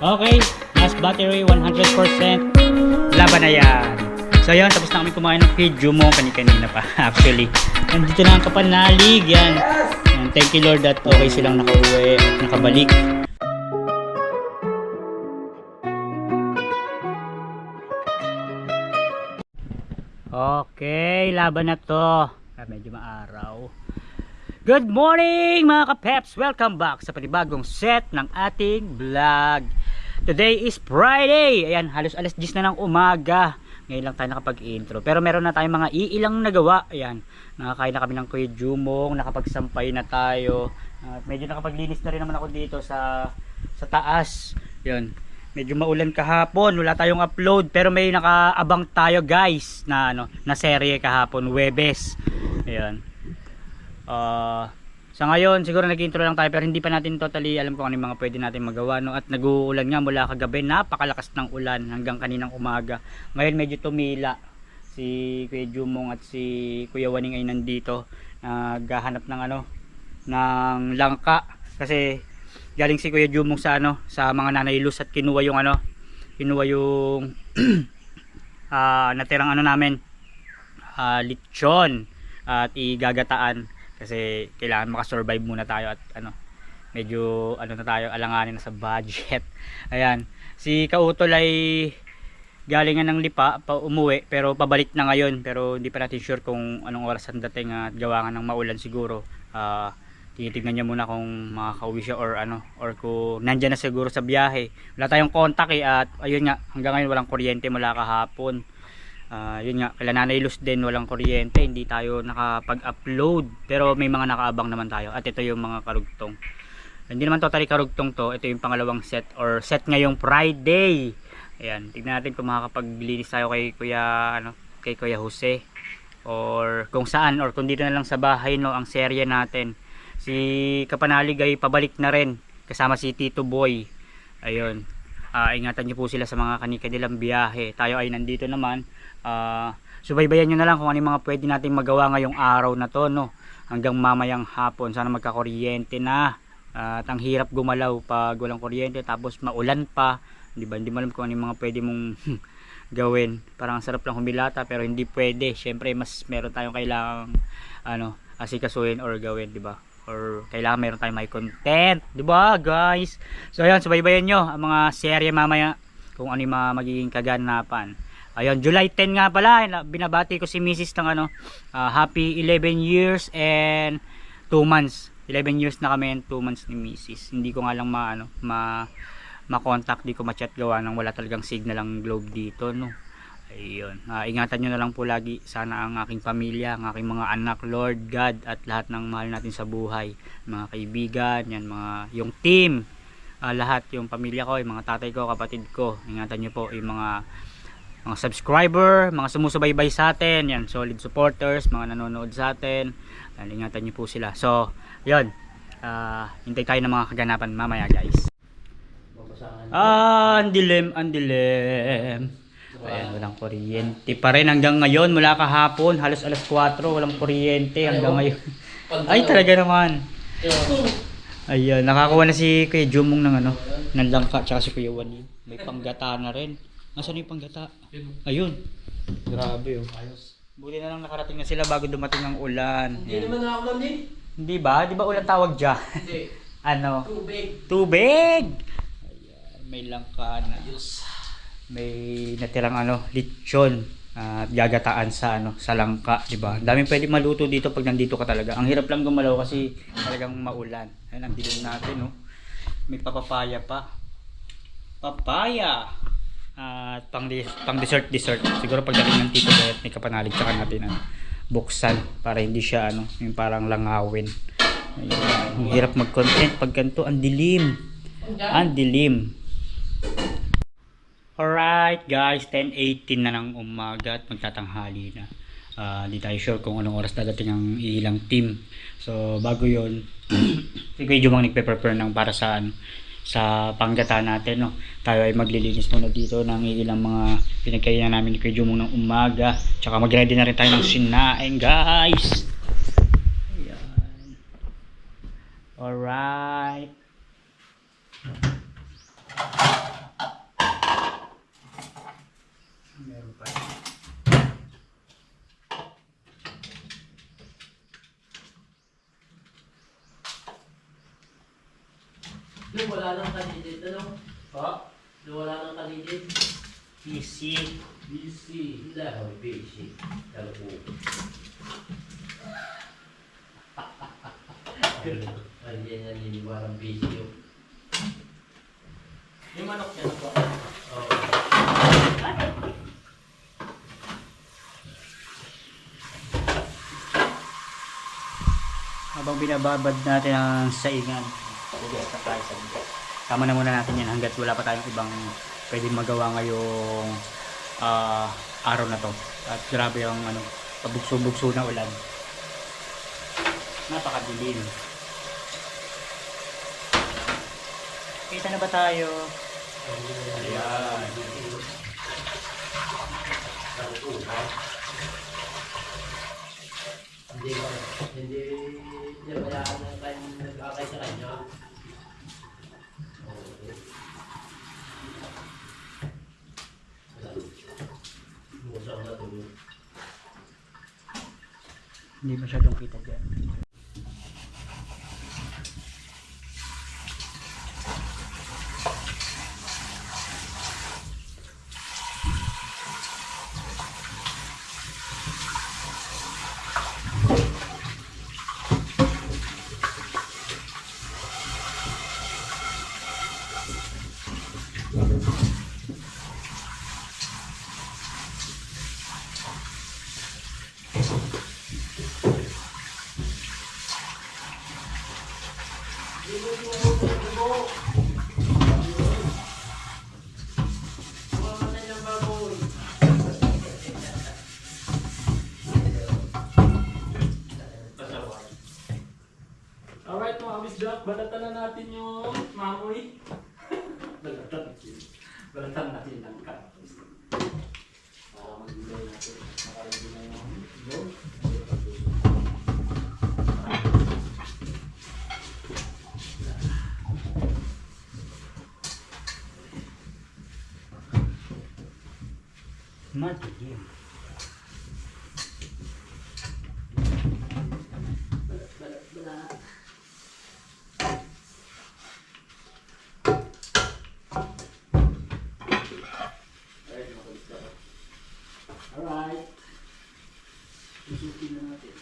Okay, last battery 100%. Laban na yan. So yun, tapos na kami kumain ng video mo kanina pa actually. Nandito na ang kapanalig yan. And thank you Lord that okay silang nakauwi at nakabalik. Okay, laban na to. Medyo maaraw. Good morning mga kapeps! Welcome back sa panibagong set ng ating vlog. Today is Friday. Ayan, halos alas 10 na ng umaga. Ngayon lang tayo nakapag-intro. Pero meron na tayong mga iilang nagawa. Ayan, nakakain na kami ng Kuya Jumong. Nakapagsampay na tayo. Medyo nakapaglinis na rin naman ako dito sa taas. Ayan, medyo maulan kahapon. Wala tayong upload. Pero may nakaabang tayo guys na, na serye kahapon. Webes. Ayan. Sa ngayon siguro nag-intro lang tayo pero hindi pa natin totally alam kung ano yung mga pwede natin magawa, no? At nag-uulan nga mula kagabi, napakalakas ng ulan hanggang kaninang umaga. Ngayon medyo tumila. Si Kuya Jumong at si Kuya Waning ay nandito naghahanap ng ng langka kasi galing si Kuya Jumong sa sa mga nanaylos at kinuha yung natirang namin lechon at igagataan. Kasi kailangan makasurvive muna tayo at medyo na tayo, alanganin na sa budget. Ayan, si Kautol ay galingan ng Lipa pa umuwi pero pabalik na ngayon, pero hindi pa natin sure kung anong oras ang dating at gawa nga ng maulan siguro. Tinitignan niya muna kung makakauwi siya or kung nandyan na siguro sa biyahe. Wala tayong contact at ayun nga, hanggang ngayon walang kuryente mula kahapon. Yun nga, kailan Nanay Luz din walang kuryente, hindi tayo nakapag-upload pero may mga nakaabang naman tayo at ito yung mga karugtong. Hindi naman totally karugtong to, ito yung pangalawang set or set ngayong Friday. Ayan, tignan natin kung makakapaglinis tayo kay Kuya Jose or kung saan or kung dito na lang sa bahay ang serye natin. Si Kapanalig ay pabalik na rin kasama si Tito Boy. Ayun, ingatan niyo po sila sa mga kanilang biyahe. Tayo ay nandito naman. Subaybayan nyo na lang kung ano yung mga pwede natin magawa ngayong araw na to, hanggang mamayang hapon. Sana magkakuryente na. At ang hirap gumalaw pag walang kuryente tapos maulan pa, diba? Hindi mo alam kung ano yung mga pwede mong gawin. Parang sarap lang humilata pero hindi pwede. Syempre mas meron tayong kailangang asikasuhin or gawin, diba? Or kailangan meron tayong may content, diba guys? So ayun, subaybayan nyo ang mga serye mamaya kung ano yung mga magiging kaganapan. Ayun, July 10 nga pala, binabati ko si Mrs. ng happy 11 years and 2 months. 11 years na kami and 2 months ni Mrs. Hindi ko nga lang ma-contact, di ko ma-chat gawa nang wala talagang signal ang globe dito, Ayun, ingatan nyo na lang po lagi sana ang aking pamilya, ang aking mga anak, Lord God, at lahat ng mahal natin sa buhay, mga kaibigan, yung team, lahat, yung pamilya ko, yung mga tatay ko, kapatid ko. Ingatan nyo po yung mga subscriber, mga sumusubaybay sa atin, yan, solid supporters, mga nanonood sa atin. Ingatan niyo po sila. So, yun. Hintay tayo ng mga kaganapan mamaya, guys. Ang dilim. Ayan, walang kuryente pa rin hanggang ngayon. Mula kahapon, halos alas 4, walang kuryente hanggang ngayon. Ay, talaga naman. Ayun, nakakuha na si Kuya Jumong ng langka, tsaka si Kuya Wani. May panggata na rin. Nasaan yung panggata? Ayun. Grabe ayos. Buti na lang nakarating na sila bago dumating ang ulan. Hindi naman nakakaulan din. Hindi ba? Di ba ulan tawag dyan? Hindi. Tubig! Ayan, may langka na. May natirang lechon. Gagataan sa langka, di ba? Daming pwede maluto dito pag nandito ka talaga. Ang hirap lang gumalaw kasi talagang maulan. Ayun, ang dilim natin, May papapaya pa. Papaya! At pang dessert siguro pagdating ng Tito Boy at may Kapanalig tsaka natin buksan para hindi siya yung parang langawin. Ayun, ang hirap mag-content pag ganito, ang dilim. Alright guys, 10:18 na ng umaga at magtatanghali na. Di tayo sure kung anong oras dadating ang ilang team. So bago yon si Kuya Jumong nagpe-prepare ng para sa panggata natin, tayo ay maglilinis muna dito ng ilang mga pinagkainan namin ni Kuya Jumong ng umaga, tsaka mag-ready na rin tayo ng sinaing, guys. Ayan. Alright. Yung wala nang kanidid, ano? Po? Yung wala nang kanidid. Easy. Busy. Lahoy, busy. Kalo po. Ay, yan naniniwarang busy yun. Yung manok niya po. Oo. Habang binababad natin ang saingan. Tama na muna natin yan hanggat wala pa tayong ibang pwedeng magawa ngayong araw na to. At grabe yung pabugso-bugso na ulan. Napakadilim. Kita na ba tayo? Ayan. Hindi bayaan ng kanyang nag-akay sa kanya. Musang na tuloy. Hindi masyadong kita dyan. Alright mga Jack, balatan na natin yung mamoy. Balatan natin lang ka. Para mag-delay natin. Makalagay na yung load. Madilim. Alright. Isusin na natin.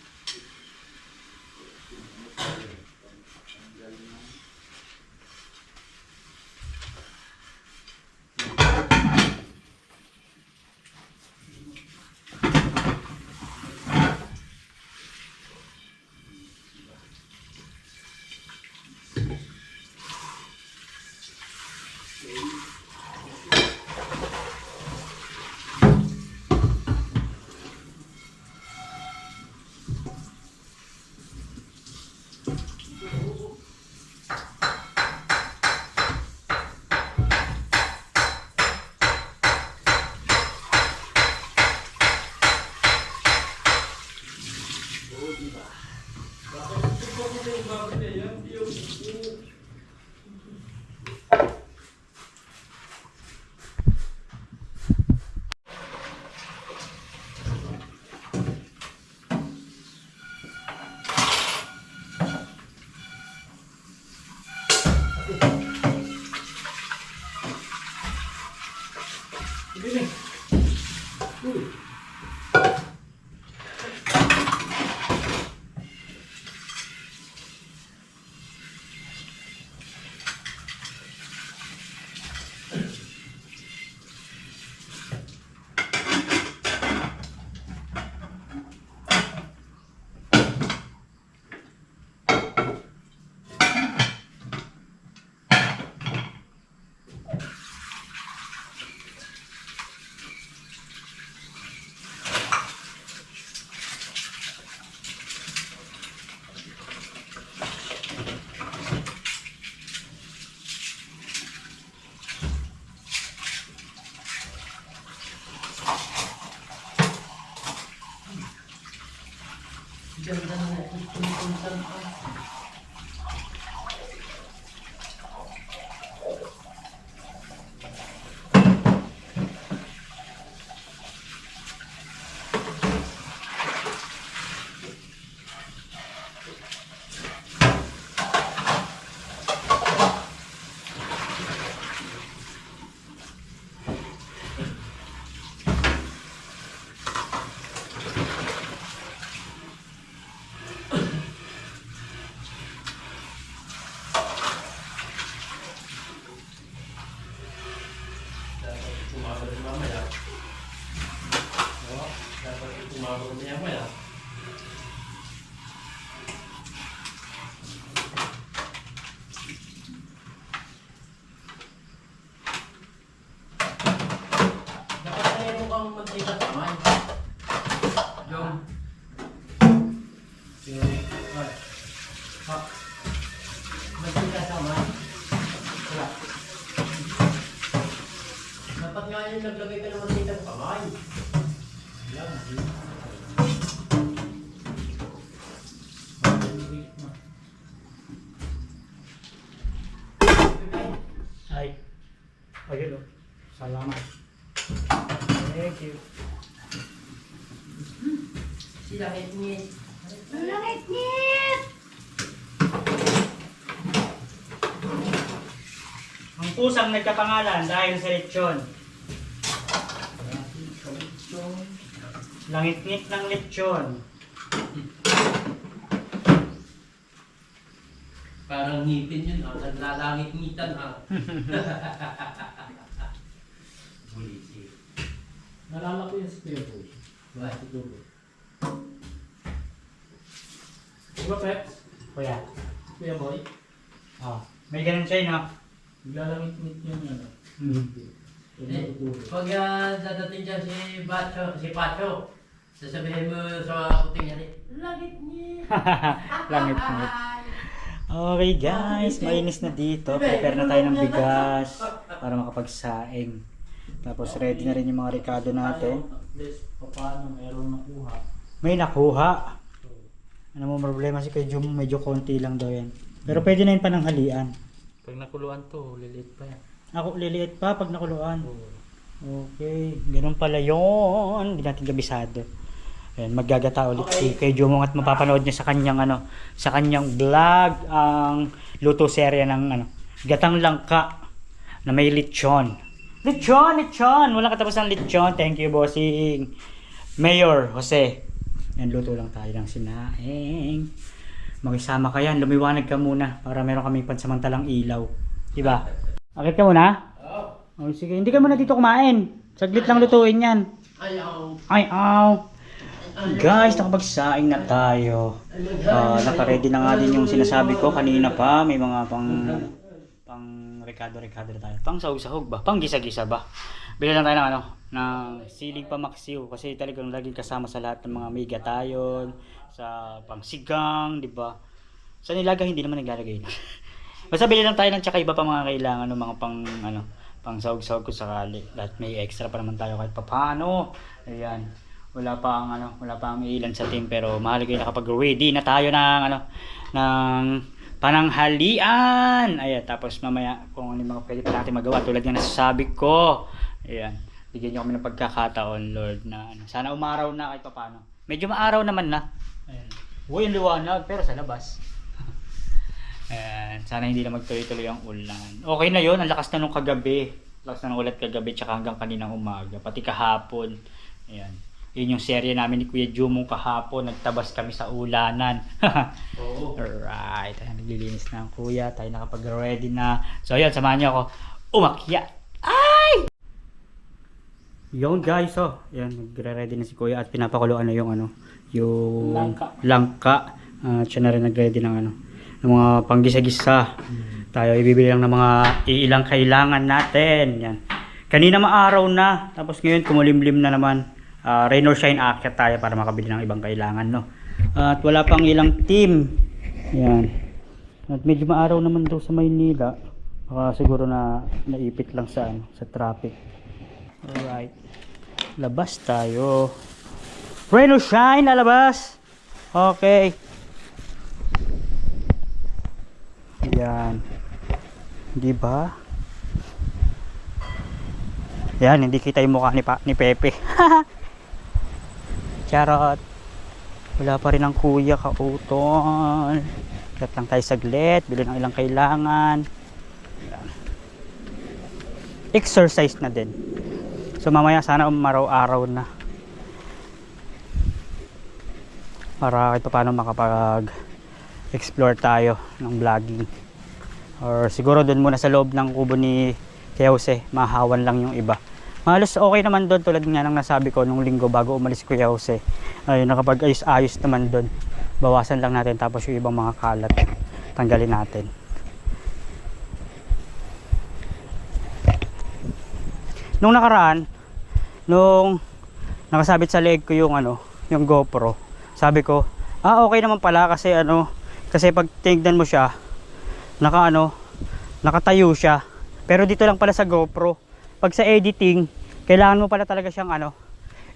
Ganda na natin kung Sumagot niya mo yan. Dapat na yung mukhang mantika sa kamay. Yung. Mantika sa kamay. Wala. Dapat nga yung naglagay ka ng mantika sa kamay. Ay. Ayun o. Salamat. Thank you. Sila ngit-ngit. Ang pusang nagkapangalan dahil sa lechon. Langit-ngit ng lechon. Parang ngipin yun, naglalangit-ngitan Bulisi. Nalala ko yung spare boy. Right. Siguro. Diba, Peps? Kuya. Kuya boy? May ganun siya, no? Naglalangit-ngit yung ano. Hmm. Pag dadating dyan si Pacho, sasabihin mo sa puting yan langit-ngit. Langit-ngit. Okay guys, mainis na dito. Prepare na tayo ng bigas para makapagsaing. Tapos ready na rin yung mga ricado natin. At least, paano meron nakuha. May nakuha. Ano mo problema si kay Jum, medyo konti lang daw yan. Pero pwede na yun pananghalian. Pag nakuluan to, liliit pa yan. Ako liliit pa pag nakuluan. Okay, ganun pala yun. Hindi natin kabisado. Ayan, maggagata ulit si kay Jumong at mapapanood niya sa kanyang sa kanyang vlog ang luto serya ng gatang langka na may lechon. Lechon! Walang katapos ng lechon. Thank you, bossing. Mayor Jose. Yan, luto lang tayo ng sinaing. Makisama ka yan. Lumiwanag ka muna para meron kaming pansamantalang ilaw. Diba? Akit ka muna? Oo. Oh, sige. Hindi ka muna dito kumain. Saglit lang lutuin yan. Ayaw. Ay, aw. Guys, nakapagsaing na tayo. Naka-ready na nga din yung sinasabi ko kanina pa. May mga pang rekado na tayo. Pang sahog-sahog ba? Pang gisa-gisa ba? Bili lang tayo ng ng siling pamaksiw kasi talagang laging kasama sa lahat ng mga mega tayon, sa pangsigang, di ba? Sa nilagay hindi naman naglalagay na. Basta bili lang tayo ng tsaka iba pa mga kailangan ng mga pang sahog-sahog kung sakali. Lahat may extra pa naman tayo kahit papaano. Ayan. Wala pa ang ilan sa team pero mahalaga na kapag ready na tayo ng pananghalian. Ayan, tapos mamaya kung ano yung mga pwede pa natin magawa tulad ng nasasabi ko. Ayan, bigyan niyo kami ng pagkakataon, Lord, na sana umaraw na kahit paano. Medyo maaraw naman na. Ayan. Uy, yung liwanag pero sa labas. Ayan, sana hindi na magtuloy-tuloy ang ulan. Okay na yun, ang lakas na nung kagabi. Lakas na nung ulat kagabi tsaka hanggang kaninang umaga, pati kahapon. Ayan. Yun yung serye namin ni Kuya Jumong kahapon. Nagtabas kami sa ulanan. Oo. Alright. Ayan, naglilinis na ang kuya. Tayo nakapag-ready na. So yun, samahan niyo ako. Umakyat. Ay! Yun guys, oh. Yan, nagre-ready na si kuya at pinapakuluan na yung yung langka. Siya na rin nag-ready ng ng mga panggisa-gisa. Tayo ibibili lang ng mga iilang kailangan natin. Yan. Kanina maaraw na. Tapos ngayon kumulimlim na naman. Rain or shine, aakyat tayo para makabili ng ibang kailangan, no? At wala pang ilang team. Yan. At medyo maaraw naman daw sa Maynila. Baka siguro na naipit lang sa traffic. Alright. Labas tayo. Rain or shine, lalabas. Okay. Yan. Di ba? Yan, hindi kita yung mukha ni Pepe. Charot. Wala pa rin ang kuya kautol. Kat lang tayo saglit. Bili ng ilang kailangan. Yan. Exercise na din. So mamaya sana umaraw-araw na. Para kahit paano makapag-explore tayo ng vlogging. Or siguro dun muna sa loob ng kubo ni Jose. Mahawan lang yung iba. Halos okay naman doon, tulad nga ng nasabi ko nung linggo bago umalis si Kuya Jose. Ayun, nakapag-ayos-ayos naman doon. Bawasan lang natin, tapos yung ibang mga kalat tanggalin natin. Nung nakaraan, nung nakasabit sa leg ko yung yung GoPro, sabi ko, okay naman pala kasi kasi pag tingnan mo siya, nakatayo siya. Pero dito lang pala sa GoPro. Pag sa editing, kailangan mo pala talaga siyang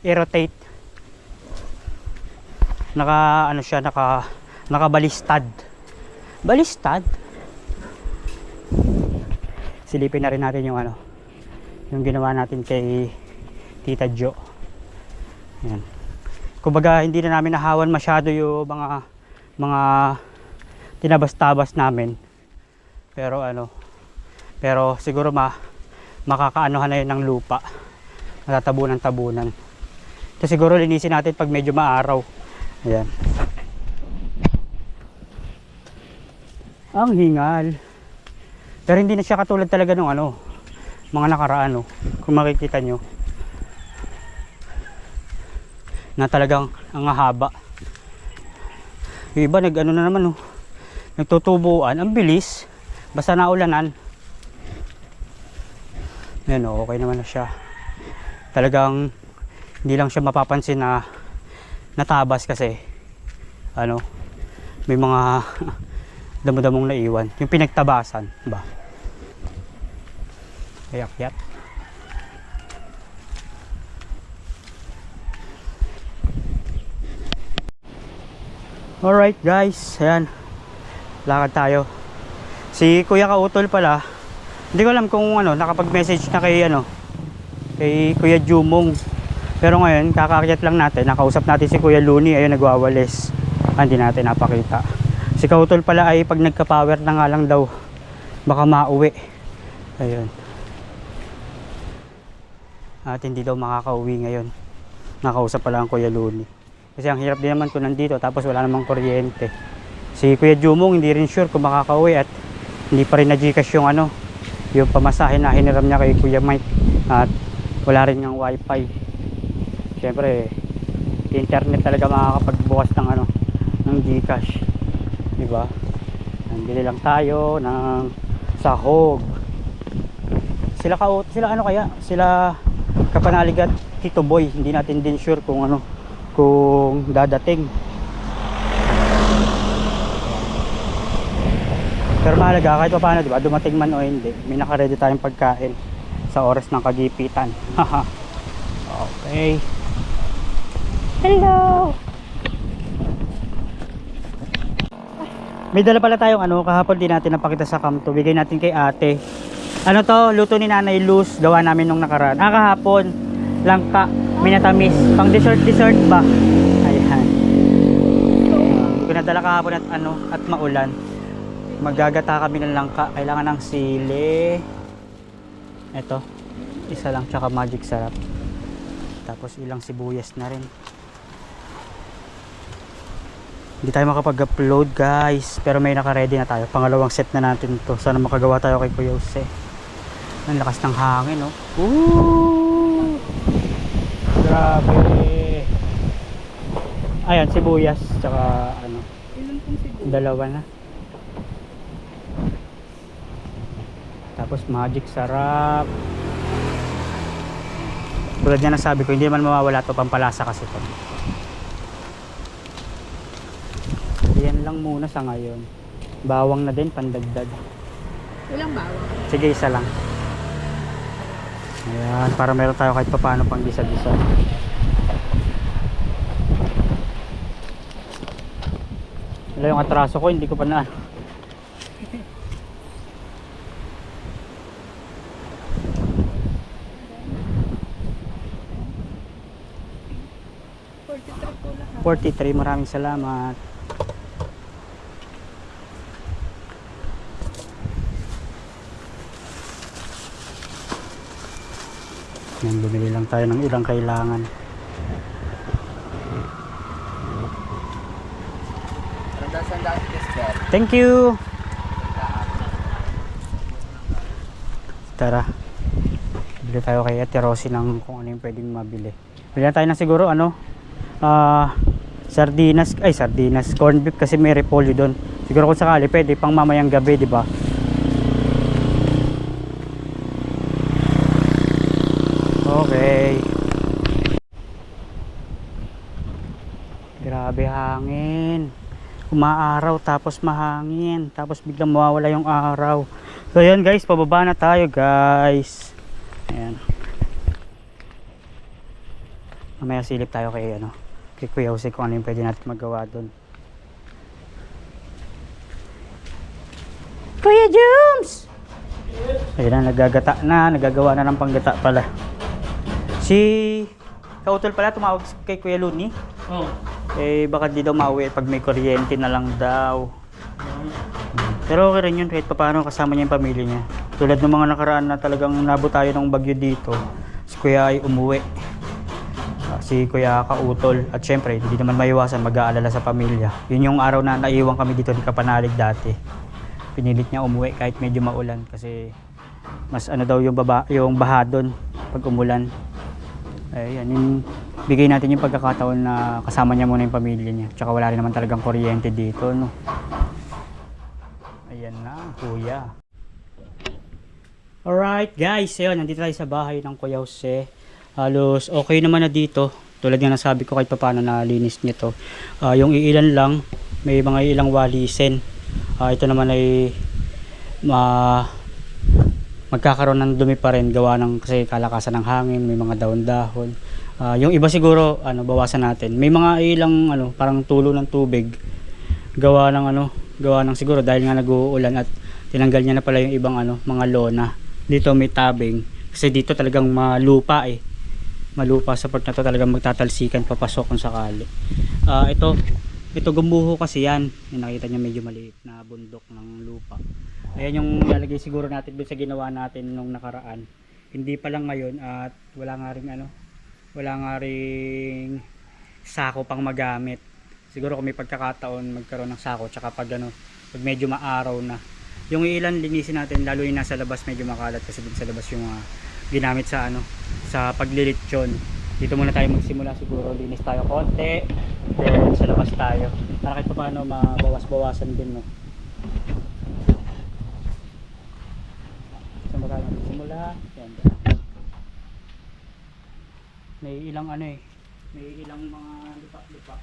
i-rotate. Nakabalistad. Balistad. Silipin na rin natin yung ginawa natin kay Tita Jo. Ayan. Kumbaga hindi na namin nahawan masyado yung mga tinabas-tabas namin. Pero siguro makakaanohan na yun ng lupa. Matatabunan-tabunan. Ito siguro linisin natin pag medyo maaraw. Ayan. Ang hingal. Pero hindi na siya katulad talaga ng mga nakaraan. Kung makikita nyo. Na talagang ang haba. Yung iba na naman nagtutubuan. Ang bilis. Basta naulanan. Ayan, okay naman na siya. Talagang hindi lang siya mapapansin na natabas kasi may mga damo-damong naiwan. Yung pinagtabasan ba? Ayak-yak. Alright guys, ayan. Lakad tayo. Si Kuya Kautol pala, hindi ko alam kung nakapag-message na kay Kuya Jumong. Pero ngayon, kakakyat lang natin. Nakausap natin si Kuya Luni, ayun nagwawalis. Hindi natin napakita. Si Kautol pala ay pag nagka-power na nga lang daw, baka mauwi. Ayun. At hindi daw makakauwi ngayon. Nakausap pala ang Kuya Luni. Kasi ang hirap din naman kung nandito, tapos wala namang kuryente. Si Kuya Jumong hindi rin sure kung makakauwi at hindi pa rin na-Gcash yung pamasahe na hiniram niya kay Kuya Mike. At wala rin ng wifi. Siyempre internet talaga makakapagbukas ng Gcash, diba? Bili lang tayo ng sahog. Sila Kapanalig at Tito Boy, hindi natin din sure kung kung dadating. Pero mahalaga kahit pa paano, diba, dumating man o hindi, may naka-ready tayong pagkain sa oras ng kagipitan. Okay. Hello. May dala pala tayong kahapon din natin napakita sa kamto. Bigay natin kay ate. To, luto ni Nanay Luz, gawa namin nung nakaraan. Kahapon, langka, minatamis, pang dessert ba? Ayan. Hindi ko nadala kahapon at maulan. Magagata kami ng langka. Kailangan ng sili. Ito, isa lang, tsaka magic sarap. Tapos ilang sibuyas na rin. Hindi tayo makapag-upload guys, pero may naka-ready na tayo. Pangalawang set na natin to. Sana makagawa tayo kay Kuya Jose. Ang lakas ng hangin, no? Ooh! Grabe! Ayan, sibuyas, tsaka Ilan pong sibuyas? dalawa na. Tapos magic sarap. Tulad nga nasabi ko, hindi naman mawawala to, pampalasa kasi to. Yan lang muna sa ngayon. Bawang na din, pandagdag. Walang bawang. Sige, isa lang. Ayan, para meron tayo kahit paano pang gisa-gisa. Wala yung atraso ko, hindi ko pa na po lahat. 43, maraming salamat. Yan, bumili lang tayo ng ilang kailangan. Thank you. Tara, bili bili tayo kay Ate Rosie ng kung ano yung pwedeng mabili. Bili tayo ng siguro sardinas, corned beef kasi may repolyo doon. Siguro kung sakali pwede pang mamayang gabi, di ba? Okay. Grabe hangin. Umaaraw tapos mahangin, tapos biglang mawawala yung araw. So yun guys, pababa na tayo guys. Ayan. Mamaya silip tayo kay Kuya Jose kung ano yung pwede natin magawa doon. Kuya Jums! Ayun na, nagagawa na ng panggata pala. Si Kautol pala tumawag kay Kuya Luni. Oo. Baka di daw mauwi pag may kuryente na lang daw. Pero okay rin yun, kahit paano kasama niya yung pamilya niya. Tulad ng mga nakaraan na talagang nabot tayo ng bagyo dito, si Kuya ay umuwi. Si Kuya Kautol. At syempre, hindi naman maiwasan mag-aalala sa pamilya. Yun yung araw na naiwan kami dito di Kapanalig dati. Pinilit niya umuwi kahit medyo maulan kasi mas daw yung baha doon pag umulan. Ayan, yung bigay natin yung pagkakataon na kasama niya muna yung pamilya niya. Tsaka wala rin naman talagang kuryente dito, no? Ayan na, Kuya. Alright, guys. Ayun, nandito tayo sa bahay ng Kuya Jose. Halos okay naman na dito. Tulad nga nasabi ko kahit paano na linis nito. Yung iilan lang, may mga ilang walisin. Ito naman ay magkakaroon ng dumi pa rin gawa ng kasi kalakasan ng hangin, may mga dahon-dahon. Yung iba siguro bawasan natin. May mga ilang parang tulo ng tubig gawa ng siguro dahil nga nag-uulan at tinanggal niya na pala yung ibang mga lona. Dito may tabing kasi dito talagang malupa Malupa sa part na to, talagang magtatalsikan papasok kung sakali. Ito gumuho kasi yan. Yung nakita niyo medyo maliit na bundok ng lupa. Ayan yung lalagay siguro natin doon sa ginawa natin nung nakaraan. Hindi pa lang ngayon at wala nga ring sako pang magamit. Siguro kung may pagkakataon magkaroon ng sako tsaka pag medyo maaraw na. Yung ilan linisin natin lalo yung nasa labas medyo makalat kasi din sa labas yung ginamit sa sa paglilitsyon. Dito muna tayo magsimula siguro, linis tayo konti. Then sa labas tayo. Para kahit paano mabawas-bawasan din Saan ba tayo magsimula? Yan. May ilang may ilang mga lupa-lupa.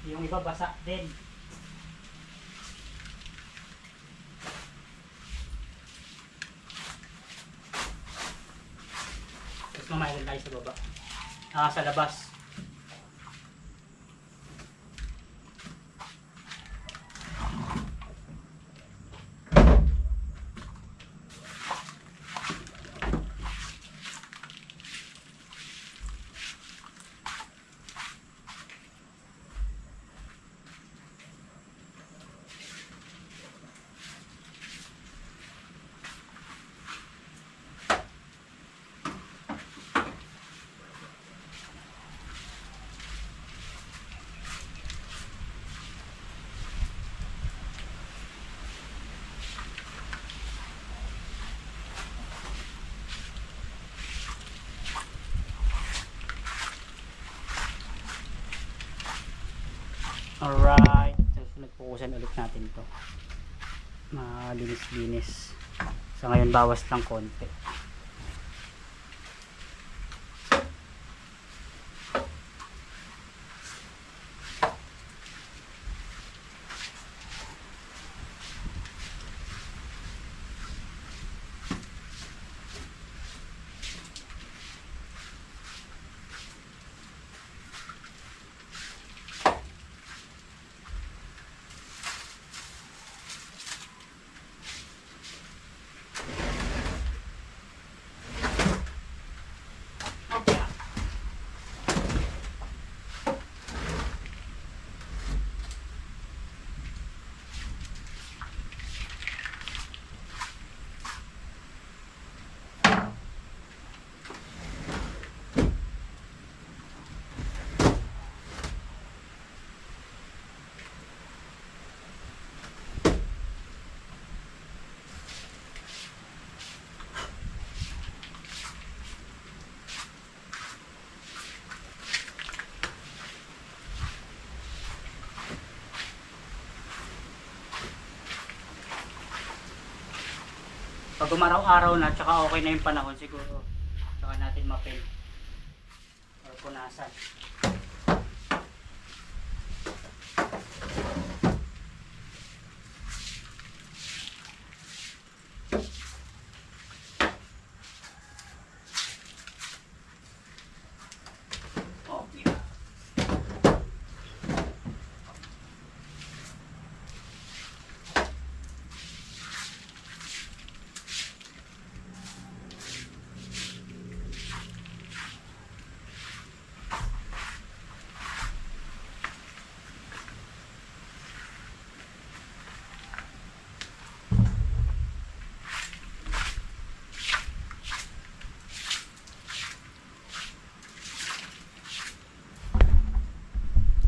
Yung iba basa din. Tapos mamaya tayo sa baba. Sa labas. Alright, so nagpukusan ulit natin to. Malinis-linis. So ngayon bawas lang konti. Pag umaraw-araw na, tsaka okay na yung panahon siguro. Saka natin mapil. Or punasan. Okay.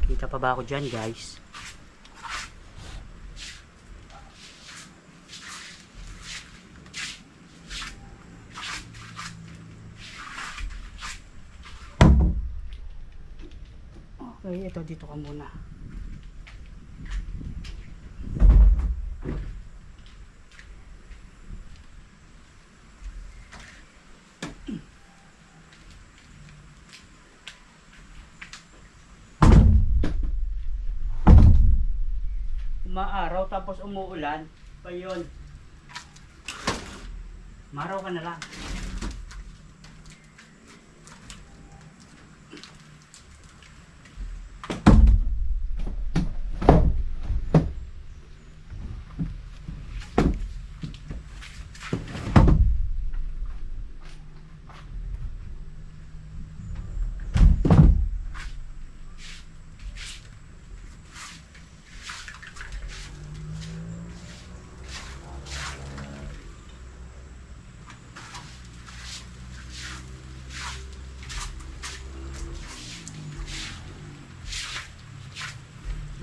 Kita pa ba ako dyan, guys? Okay, ito dito ka muna. Umaaraw tapos umuulan pa yun. Maraw ka na lang.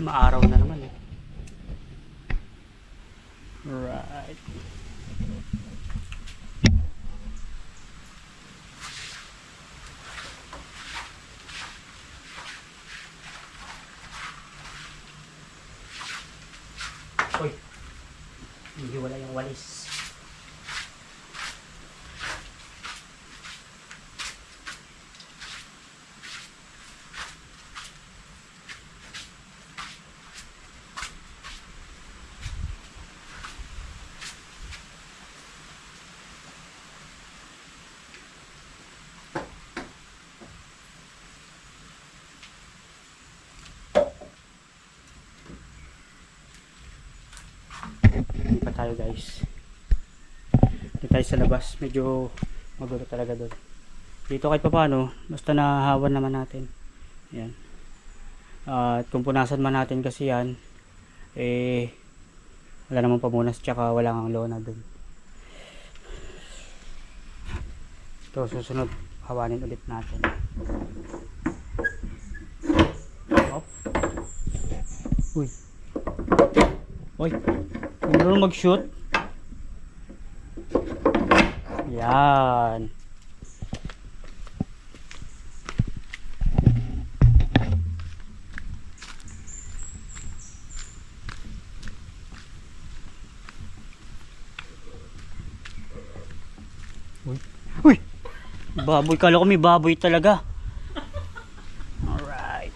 Maaraw na naman eh. Right. Uy. Hindi wala yung walis. Hindi pa tayo, guys. Hindi tayo sa labas. Medyo magulo talaga doon. Dito kahit pa paano, basta nahahawan naman natin. Yan. At kung punasan man natin kasi yan, eh, wala namang pamunas tsaka wala kang lona doon. Ito, susunod, hawanin ulit natin. Op. Uy. Uy. Marunong mag-shoot. Yan. Uy. Uy. Baboy. Kala ko may baboy talaga. Alright.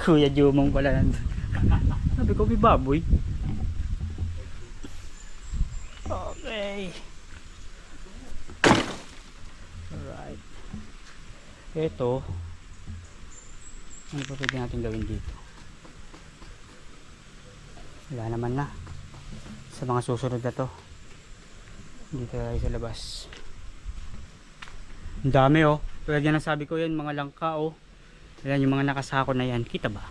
Kuya Jumong pala nandun. Sabi ko may baboy. Okay. Alright. Ito. Ano pa pwede natin gawin dito? Wala naman na. Sa mga susunod na to. Dito tayo sa labas. Ang dami oh. Tulad yan ang sabi ko yan. Mga langka oh. Ayan yung mga nakasako na yan. Kita ba?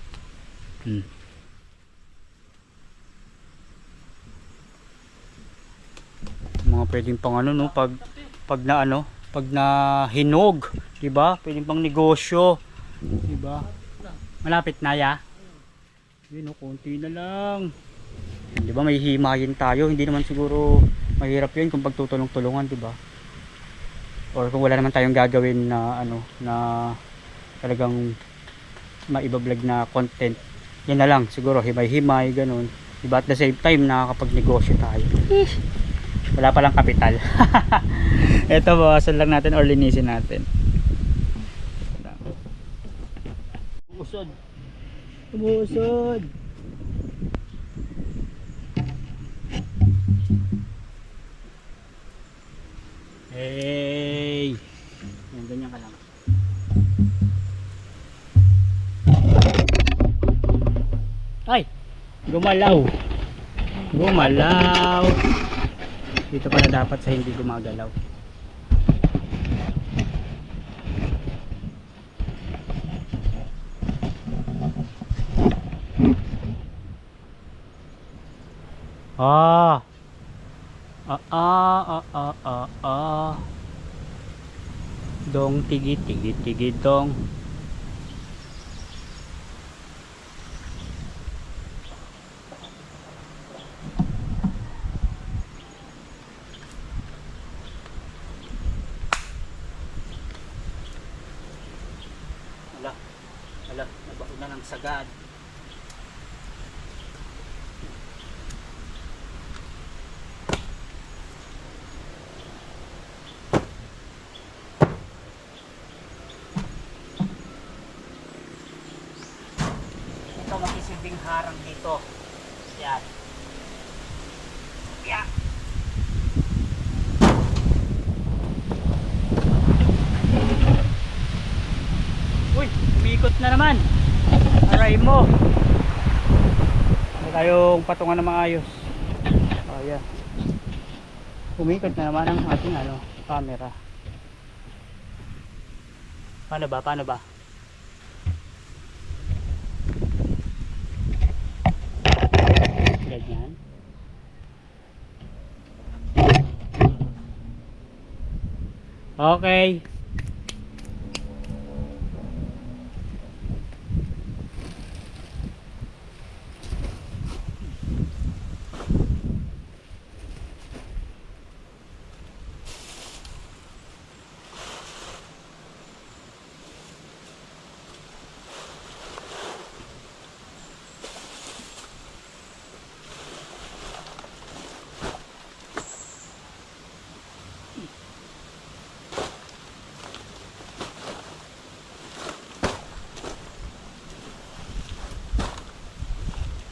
Mga pwedeng pang ano no, pag na ano, pag na hinog, 'di ba? Pwedeng pang negosyo, 'di ba? Malapit na ya. Yun oh, konti na lang. 'Di ba may himayin tayo, hindi naman siguro mahirap 'yun kung pagtutulong-tulungan, 'di ba? Or kung wala naman tayong gagawin na ano, na talagang maiba-vlog na content. Yan na lang siguro, himay-himay ganun. 'Di ba? At the same time nakakapag-negosyo tayo. Wala palang kapital. Ito, bawasan lang natin or linisin natin. Umusod. Umusod. Hey. Yan, ganyan ka lang. Ay, gumalaw. Gumalaw. Dito pala dapat sa hindi gumagalaw. Ah. Dong tigi tigi tigi dong. Ala, nabaho na ng sagad. Ito magsisilbing harang dito. Yan. Yeah. Uy, umiikot na naman. Aray mo. Hindi tayong patungan na maayos. Oh, yan. Umiikot na naman ang ating camera. Paano ba? Paano ba? Ganyan. Okay.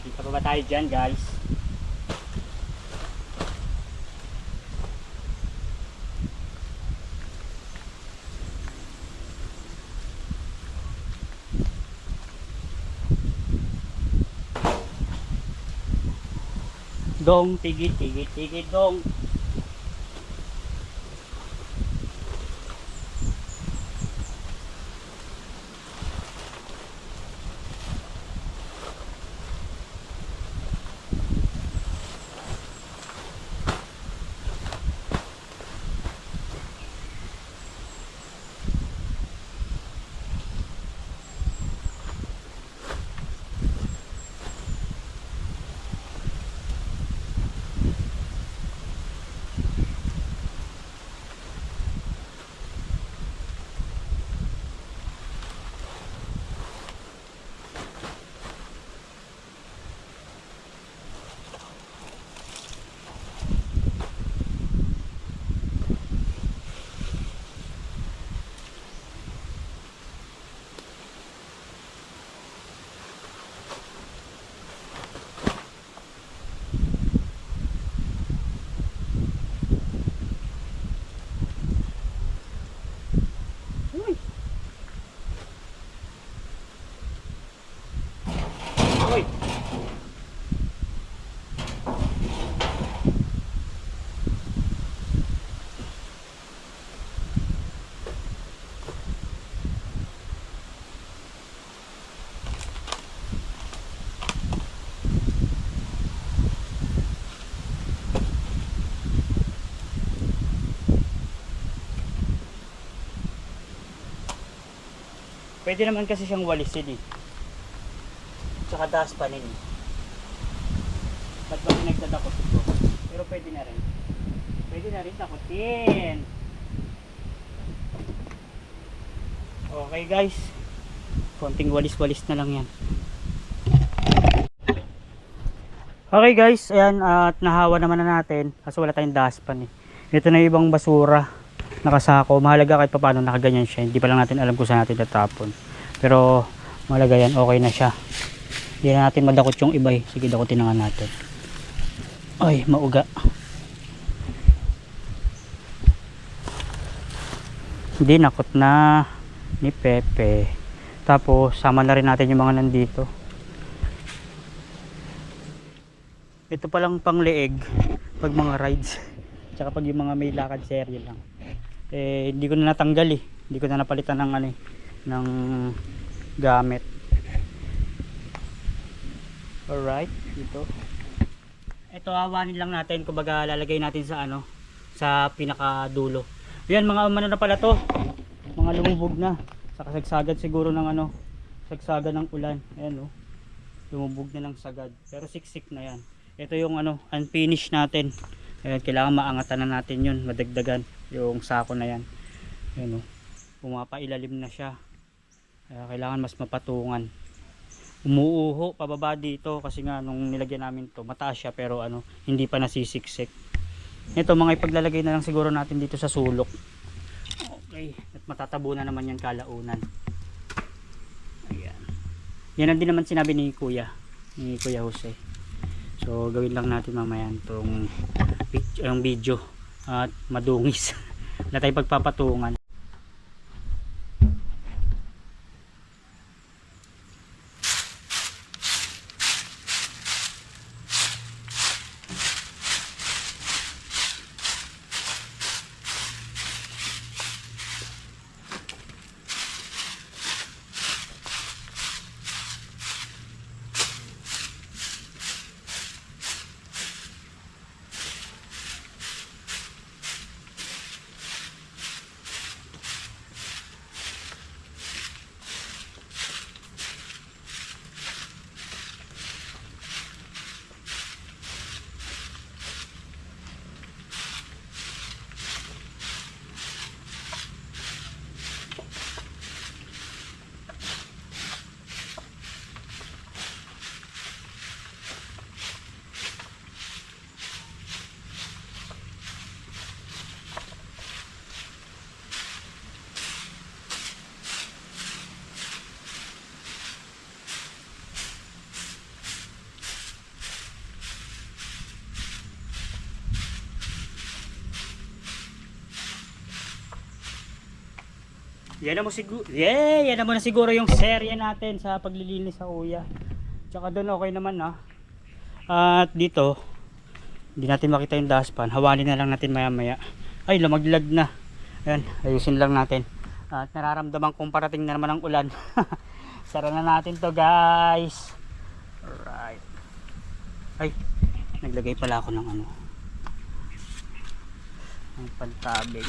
Kita pa ba tayo dyan, guys? Dong, tigi, tigi, tigi, dong. Uy. Pwede naman kasi siyang walisin eh. Tsaka daspanin eh. Ba't ba pinagdadakot ito? Pero pwede na rin. Pwede na rin takutin. Okay guys. Konting walis-walis na lang yan. Okay guys, ayan at nahawa naman na natin kasi wala tayong dustpan eh. Ito na yung ibang basura nakasako. Mahalaga kahit paano nakaganyan siya. Hindi pa lang natin alam kung saan natin tatapon. Pero mahalaga yan, okay na siya. Hindi na natin madakot yung iba eh. Sige, dakotin na nga natin. Ay, mauga. Hindi, nakot na ni Pepe. Tapos sama na rin natin yung mga nandito. Ito palang pangleeg pag mga rides. Tsaka pag yung mga may lakad serye lang. Eh hindi ko na natanggal eh. Hindi ko na napalitan ng ano eh, ng gamit. Alright, dito. Ito hawanin lang natin, kumbaga lalagay natin sa ano, sa pinakadulo. Yan mga ano na pala to. Mga lumubog na. Sa kasagsagan siguro ng ano, sagsagan ng ulan. Ayan oh. Lumubog na ng sagad. Pero siksik na yan. Ito yung ano, unfinished natin. Ayan, kailangan maangatan na natin yun, madagdagan yung sako na yan. Ayan o, pumapailalim na siya. Kailangan mas mapatungan. Umuuho pababa dito kasi nga nung nilagyan namin to, mataas siya pero ano, hindi pa nasisiksik. Ito mga ipaglalagay na lang siguro natin dito sa sulok. Okay, at matatabo na naman yan kalaunan. Ayan. Yan ang din naman sinabi ni Kuya Jose. So gawin lang natin mamaya itong video at madungis. Wala tayong pagpapatungan. Yan na muna siguro yung serye natin sa paglilinis sa kuya. Tsaka doon okay naman na. At dito, hindi natin makita yung dustpan. Hawanin na lang natin maya maya. Ay, lumaglag na. Ayan, ayusin lang natin. At nararamdaman kong parating na naman ang ulan. Sara na natin to guys. Alright. Ay, naglagay pala ako ng ano, ng pantabig.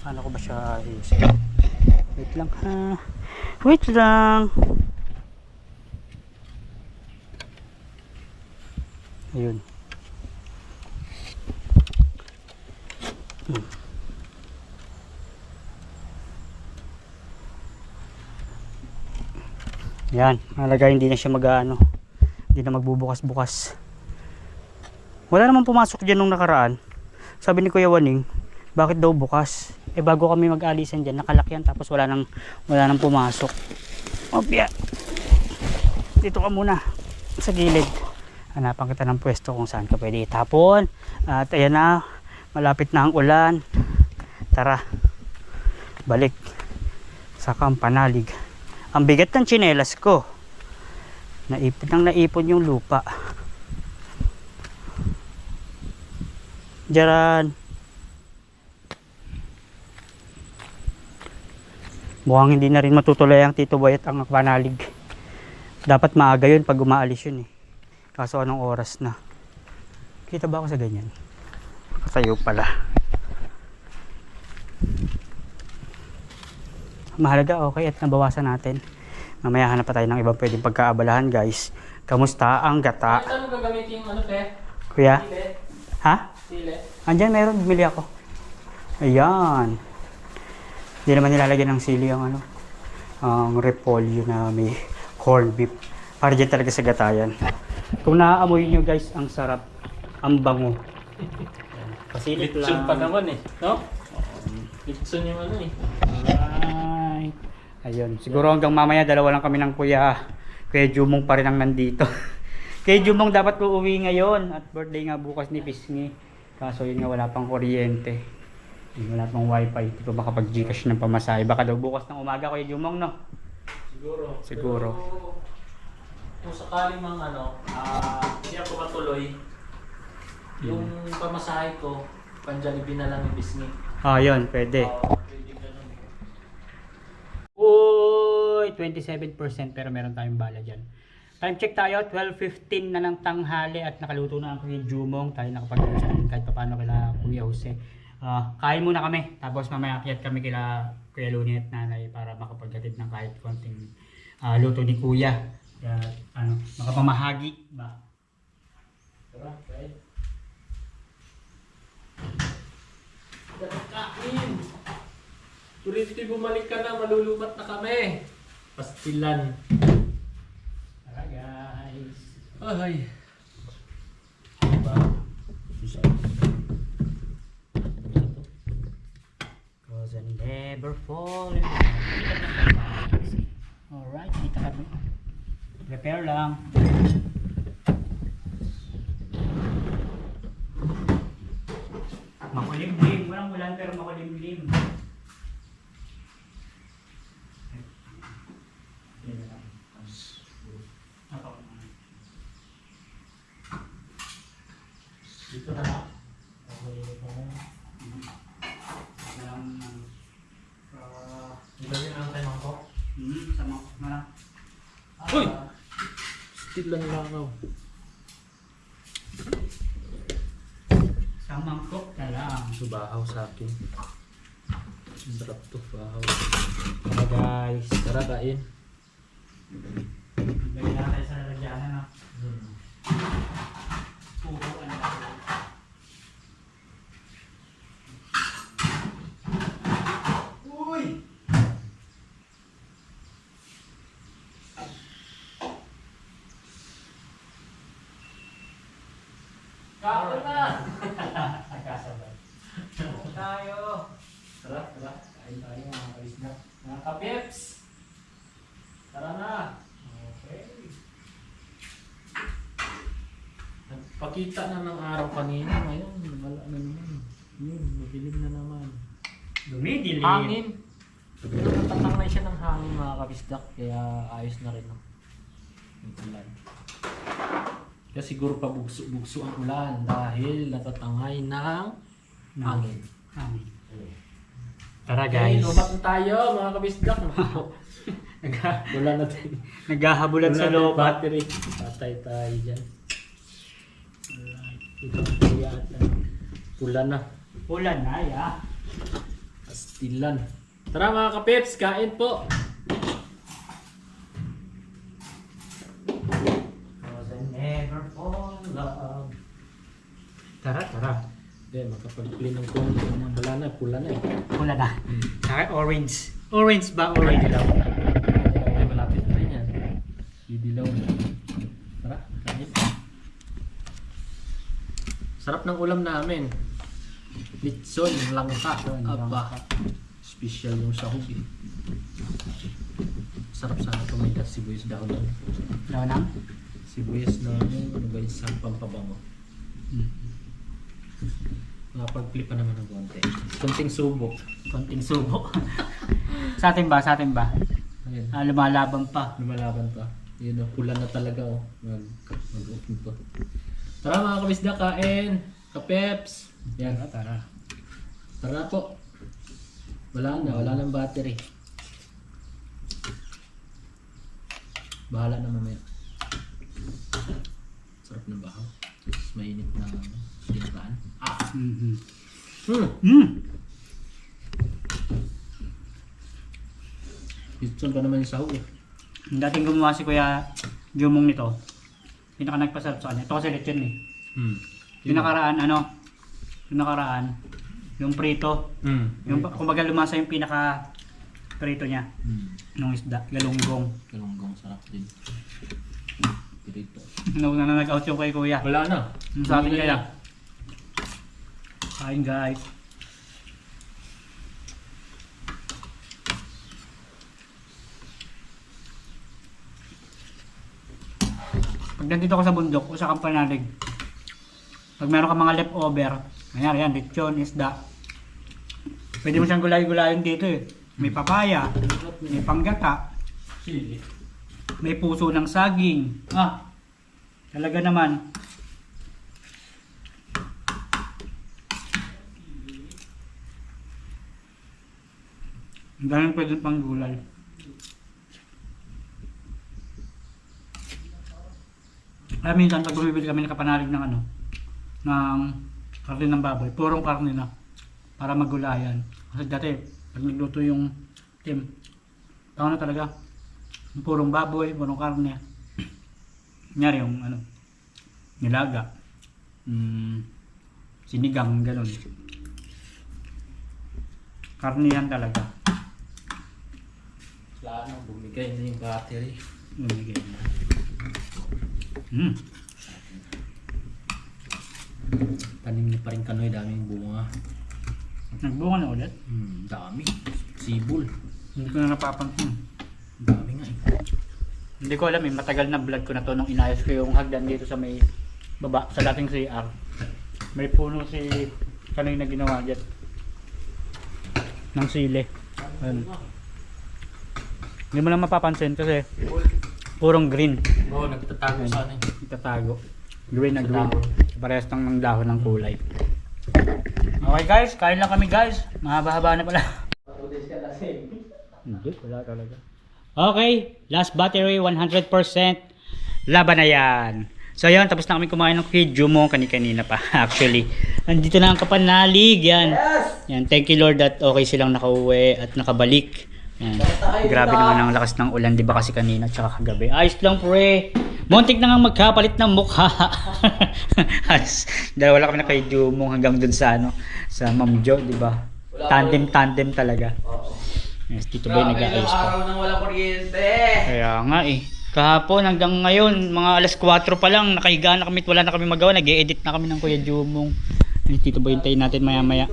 Paano ko ba siya ayusin? Wait lang ha. Wait lang. Ayun. Yan, malagay hindi na siya mag-ano, hindi na magbubukas-bukas. Wala namang pumasok dyan nung nakaraan. Sabi ni Kuya Waning, bakit daw bukas? Eh bago kami mag-alisan dyan, nakalakyan tapos wala nang pumasok. Opya. Dito ka muna sa gilid. Hanapan kita ng pwesto kung saan ka pwede itapon. At ayan na, malapit na ang ulan. Tara, balik sa Kampanalig. Ang bigat ng tsinelas ko. Naipon yung lupa. Diyan. Mukhang hindi na rin matutuloy ang Tito Boy at ang Kampanalig. Dapat maaga yun pag umaalis yun eh. Kaso anong oras na? Kita ba ako sa ganyan? Katayo pala. Mahalaga, okay, at nabawasan natin. Mamaya hanap pa tayo ng ibang pwedeng pagkaabalahan guys. Kamusta ang gata? Saan mo gagamitin yung ano, te? Kuya? Sile? Ha? Sile? Andyan meron, bumili ako. Ayan. Hindi naman nilalagyan ng sili ang ano, ang repolyo na may corned beef. Para dyan talaga sa gatayan. Kung naaamoy nyo guys, ang sarap. Ang bango. Pasilip Litson lang. pa naman eh. No? Litson yung ano eh. Ay. Ayun. Siguro hanggang mamaya dalawa lang kami ng Kuya Jumong pa rin ang nandito. Kuya Jumong dapat ko uwi ngayon. At birthday nga bukas ni Pisngi. Kaso yun nga wala pang kuryente. Wala pang wifi. Hindi ko makapag-Gcash ng pamasahe. Baka daw bukas ng umaga Kuya Jumong, no? Siguro. Siguro. Pero, kung sakali mang ano, hindi ako matuloy, yung pamasahe ko, panjalibin na lang yung Bisngi. Yun. Pwede. Pwede ganun. Uy, 27% pero meron tayong bala dyan. Time check tayo, 12:15 na ng tanghali at nakaluto na ang Kuya Jumong. Tayo nakapag-ayos na kahit paano kila Kuya Jose. Kain muna kami, tapos mamaya akyat kami kila Kuya Luni at Nanay para makapaghatid ng kahit konting luto ni Kuya. Kaya, makapamahagi ba? Tara, kain. Kain! Turiti, bumalik ka na, malulumat na kami. Pastilan. Tara guys. Ay. Diba? Cause I never fall in love. Alright, kita kami. Prepare lang. Makulimlim. Walang ulan pero makulimlim. Dito na lang. Ilagay na lang tayo mangkok. Sama na lang. Uy! Stilan lang ako. Sa mangkok na lang. Subahaw sa akin. Sarap to, bahaw. Tara guys. Tara, kain. Lagyan na tayo sa lalagyanan na. Hmm. Puro ano. Uy! Kain na! Nagkasabay. Tayo. Tara, tara. Kain tayo mga kaisnak. Mga kapeps! Tara na! Okay. Nagpakita na ng araw kanina. Ngayon, wala na naman. Yun, madilim na naman. Dumidilim. Hangin! Pero natatangay siya ng hangin mga kabisdak. Kaya ayos na rin. No? Yung ulan. Kaya siguro pa bugso ang ulan dahil natatangay ng hangin. Hangin. Tara Okay, guys. lumat na tayo mga kabisdak. Wala na tayo. Naghahabulan sa loob. Battery. Patay tayo dyan. Alright. Ito ang yata. Pula na. Ulan na ya. Pastilan. Tara mga kapeps, kain po. Cause I never fall in love. Tara, tara. Hindi, makapag-play ng kung wala na, pula na eh. Pula na. Saka orange. Orange ba? Orange daw. Ay, malapit na yan. Didilaw na. Tara, kain. Sarap ng ulam namin. Litson, langka. Aba. Special yung sahog eh. Sarap sana kung may sibuyas dahon lang. Daw na? Sibuyas na ano ba yung isang pampabango. Nakapag-flip pa naman ng konti. Konting subo. Konting subo. Sa atin ba? Sa atin ba? Ayun. Lumalaban pa. Lumalaban pa. Yun, pula na talaga oh. Mag-open to. Tara mga kabisda, kain! Kapeps! Yan. Tara. Tara po. Wala nang battery. Bahala na mamaya. Sarap ng bahaw. Tapos mainit na ginataan. Mm-hmm. Litson pa naman yung sahog eh. Yung dating gumawa si Kuya Jumong nito, pinaka nagpasarap sa kanya. Ito kasi lechon eh. Yung nakaraan, yung prito, yung kumbaga lumasa yung pinaka prito niya, nung isda, galunggong. Galunggong sarap din. dito. Nauna na nag-out yung kay kuya. Wala na. Sa atin kaya. Kain guys. Pag nandito ako sa bundok o sa Kampanalig, pag meron ka mga leftover, ayan, yan, lechon, isda. Pwede mo siyang gulay-gulayin dito eh. May papaya, may panggata, Sili. may puso ng saging. Talaga naman. Ang daming pwedeng pang gulay. Kaya minsan pag bumibili kami ng kapanalig ng ng karne ng baboy, purong karne na para magulayan. Kasi dati, pag nagluto yung team, tao na talaga, yung purong baboy, purong karne. Kunyari yung nilaga, sinigang, ganun. Karnihan talaga. Wala na, bumigay na yung battery. Lumigay na. Tanim niya pa rin kanoy, daming bunga. Nagbunga na ulit? Dami. Sibol. Hindi ko na napapansin. Dami nga eh. Hindi ko alam matagal na vlog ko na to nung inayos ko yung hagdan dito sa may baba, sa dating CR. May puno si kanoy na ginawa dyan. Ng sili. Ayun. Hindi mo lang mapapansin kasi purong green. Oo, nagtatago sa ano eh. Itatago. Green na Sa green. dahon. Parehas ng dahon ng kulay. Okay guys, kain lang kami guys. Mahaba-haba na pala. Hindi, wala talaga. Okay, last battery 100%. Laban na yan. So yun, tapos na kami kumain ng video mo kanina pa actually. Andito na ang kapanalig yan. Yan, thank you Lord that okay silang nakauwi at nakabalik. Yan. Grabe naman ang lakas ng ulan, di ba kasi kanina tsaka kagabi. Ayos lang pre. Muntik na nga magkapalit ng mukha. Dahil wala kami na kay Jumong hanggang dun sa sa Ma'am Jo, di ba? Tandem talaga. Yes, Tito Boy nag-aayos pa. Araw nang walang kuryente. Kaya nga eh. Kahapon hanggang ngayon, mga alas 4 pa lang, nakahiga na kami, wala na kami magawa, nag-e-edit na kami ng Kuya Jumong. Ay, Tito Boy, hintayin natin maya-maya.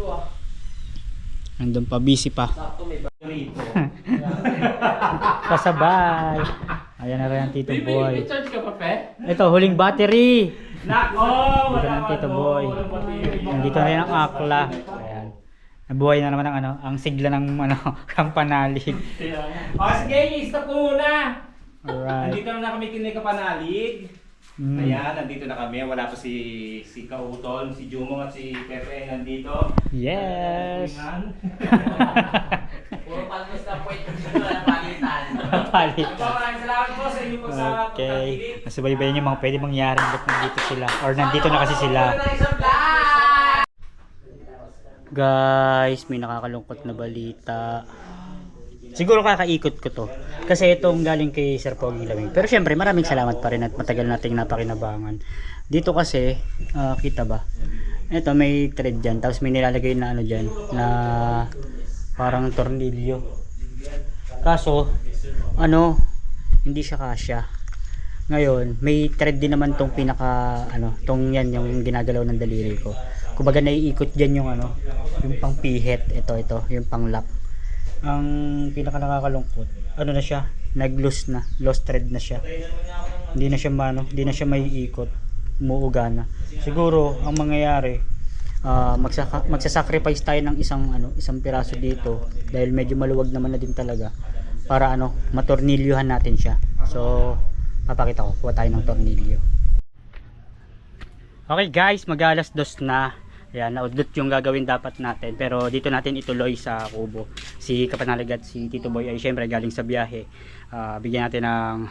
Nandun pa, busy pa. Sakto may battery ito. Kasabay. Ayan na rin ang Tito Boy. May charge ka pa, Pe? Ito, huling battery. Nako! Dito na ang Tito Boy. Nandito na rin ang akla. Ayan. Nabuhay na naman ang sigla ng kampanalig. Sige, i-stop ko muna! Alright. Nandito na kami kinay-kapanalig. Ayan, nandito na kami. Wala pa si Kauton, si Jumong at si Pepe nandito. Yes. Puro palmos na po ito sa palitan. Palit. Maraming salamat po sa inyo Okay. Nasubaybayan yung mga pwede mangyari ba't nandito sila. Or nandito na kasi sila. Guys, may nakakalungkot na balita. Siguro kakaikot ko to. Kasi itong galing kay Sir Pogi Lamig. Pero syempre maraming salamat pa rin at matagal nating napakinabangan. Dito kasi, kita ba? Ito may thread dyan. Tapos may nilalagay na dyan. Na parang tornilyo. Kaso, hindi siya kasya. Ngayon, may thread din naman tong pinaka, tong yan yung ginagalaw ng daliri ko. Kumbaga naiikot dyan yung yung pang pihit. Ito, yung pang lock. Ang pinaka nakakalungkot, na siya, nag-loose na, lost thread na siya. Hindi na siya maiikot, umuuga na. Siguro ang mangyayari, magsasacrifice tayo ng isang piraso dito dahil medyo maluwag naman na din talaga para matornilyuhan natin siya. So, papakita ko, kuha tayo ng tornilyo. Okay guys, mag-alas 2 na. Ayan, naudlot yung gagawin dapat natin. Pero dito natin ituloy sa kubo. Si Kapanalig at si Tito Boy ay syempre galing sa biyahe. Bigyan natin ng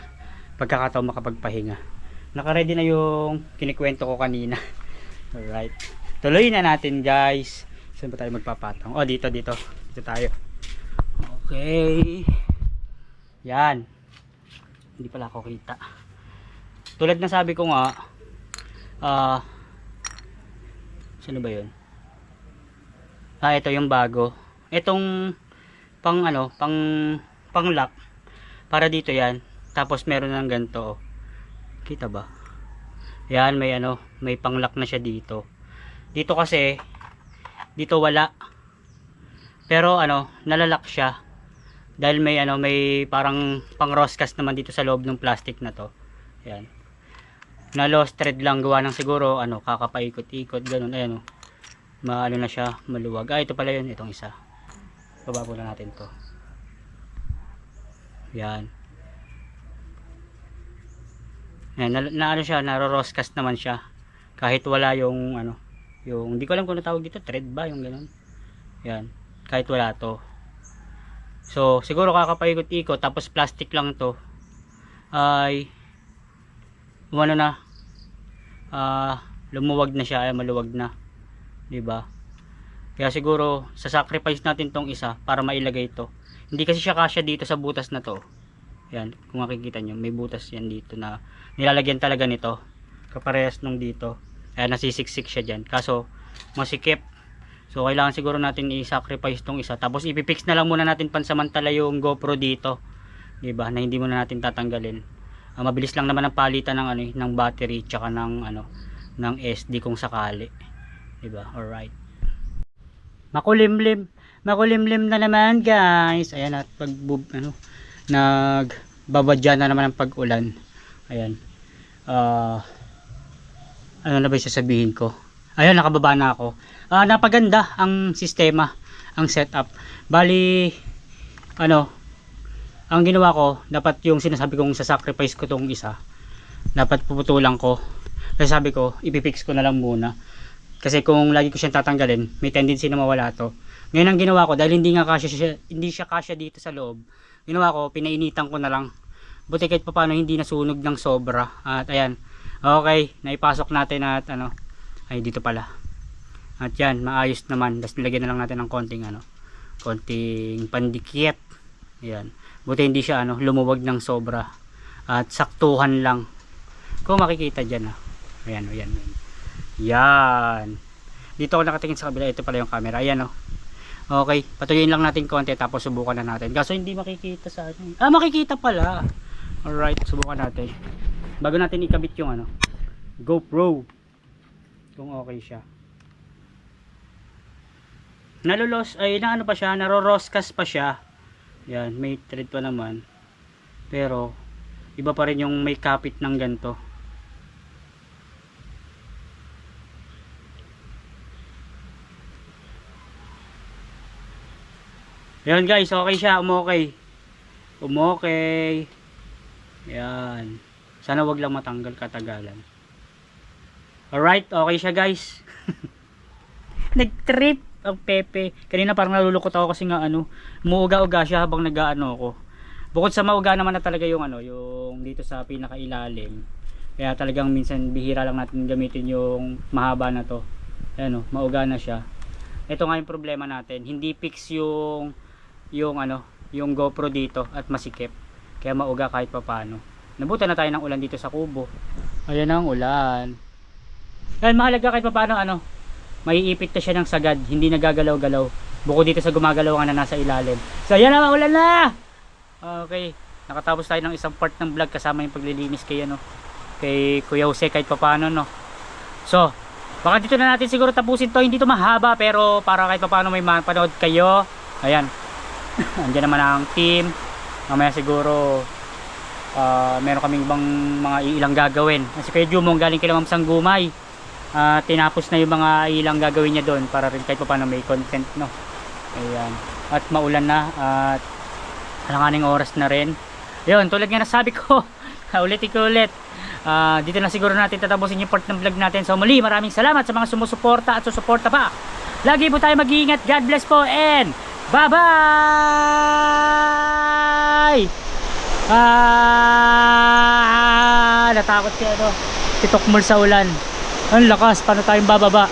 pagkakataon makapagpahinga. Nakaready na yung kinikwento ko kanina. Alright. Tuloy na natin guys. Saan ba tayo magpapatong? Dito tayo. Okay. Yan. Hindi pala ako kita. Tulad na sabi ko nga, sino ba yun? Ito yung bago. Itong pang lock. Para dito yan. Tapos meron ng ganito. Kita ba? Yan, may ano, may panglock na siya dito. Dito kasi, dito wala. Pero ano, nalalak siya. Dahil may ano, may parang pang roscas naman dito sa loob ng plastic na to. Yan. Na lost thread lang, gawa ng siguro ano, kakapaikot-ikot, ganun. Ayan, oh. Maano na siya, maluwag. Ah, ito pala yun, itong isa. Baba po na natin to. Yan. Yan, na ano siya, naroroscast naman siya. Kahit wala yung ano, yung hindi ko alam kung ano tawag dito, thread ba yung ganun. Yan, kahit wala to. So, siguro kakapaikot-ikot tapos plastic lang to. Ay ano na, lumuwag na siya, ay maluwag na. 'Di ba? Kaya siguro sa sacrifice natin tong isa para mailagay ito. Hindi kasi siya kasya dito sa butas na to. Yan, kung makikita nyo, may butas yan dito na nilalagyan talaga nito. Kaparehas nung dito. Ayan, nasisiksik siya dyan. Kaso, masikip. So, kailangan siguro natin i-sacrifice tong isa. Tapos, ipipix na lang muna natin pansamantala yung GoPro dito. Diba? Na hindi muna natin tatanggalin. Mabilis lang naman ang palitan ng, ano, ng battery tsaka ng, ano, ng SD kung sakali. Diba? Alright. Makulimlim. Makulimlim na naman, guys. Ayan, at pag, ano, nagbabadya na naman ang pag-ulan. Ayan. Ano na ba yung sasabihin ko? Ayan, nakababa na ako. Napaganda ang sistema, ang setup. Bali, ano, ang ginawa ko, dapat yung sinasabi kong sasacrifice ko tong isa, dapat puputulan ko. Kasi sabi ko, ipipix ko na lang muna. Kasi kung lagi ko siyang tatanggalin, may tendency na mawala to. Ngayon ang ginawa ko, dahil hindi siya kasya dito sa loob, ginawa ko, pinainitan ko na lang. Buti kahit paano hindi nasunog ng sobra. At ayan, okay, naipasok natin at ano, ay dito pala. At yan, maayos naman. Tapos nilagyan na lang natin ng konting ano, konting pandikit. Ayan, buti hindi siya ano, lumuwag ng sobra. At saktuhan lang. Kung makikita dyan ah. Ayan, ayan, ayan. Yan. Dito ako nakatingin sa kabila, ito pala yung camera. Ayan oh. Okay, patuyuin lang natin konti tapos subukan na natin. Kaso hindi makikita sa atin. Makikita pala. Alright, subukan natin. Bago natin ikabit yung ano, GoPro. Kung okay siya. Nalulos, ay na ano pa siya, naroroscas pa siya. Yan, may thread pa naman. Pero, iba pa rin yung may kapit ng ganito. Yan guys, okay siya, umokay. Umokay. Yan. Sana wag lang matanggal katagalan. Alright, okay siya guys. Nag-trip ang Pepe. Kanina parang nalulukot ako kasi nga ano, umuuga-uga siya habang nag-aano ako. Bukod sa mauga naman na talaga yung ano, yung dito sa pinakailalim. Kaya talagang minsan bihira lang natin gamitin yung mahaba na to. Ayan o, mauga na siya. Ito nga yung problema natin, hindi fix yung ano, yung GoPro dito at masikip. Kaya mauga kahit papaano. Nabutan na tayo ng ulan dito sa kubo. Ayan ang ulan. Ayan, mahalaga kahit papaano ano, maiipit na siya ng sagad, hindi nagagalaw-galaw. Bukod dito sa gumagalaw nga na nasa ilalim. So ayan na, ulan na. Okay, nakatapos tayo ng isang part ng vlog kasama yung paglilinis kay ano, kay Kuya Jose kahit papaano no. So, baka dito na natin siguro tapusin to, hindi to mahaba pero para kahit papaano may mapanood kayo. Ayan. Andiyan naman ang team. Mamaya siguro meron kaming ibang mga ilang gagawin. Kasi kay Jumong galing kay Ma'am Sanggumay. Tinapos na yung mga ilang gagawin niya doon para rin kahit paano may content no. Ayan. At maulan na at alanganing oras na rin. Yun, tulad nga nasabi ko. Ulitin ko ulit. Dito na siguro natin tatapusin yung part ng vlog natin. So muli, maraming salamat sa mga sumusuporta at susuporta pa. Lagi po tayo mag-iingat. God bless po and bye-bye! Natakot si ano, si Tokmol sa ulan. Ang lakas, paano tayong bababa?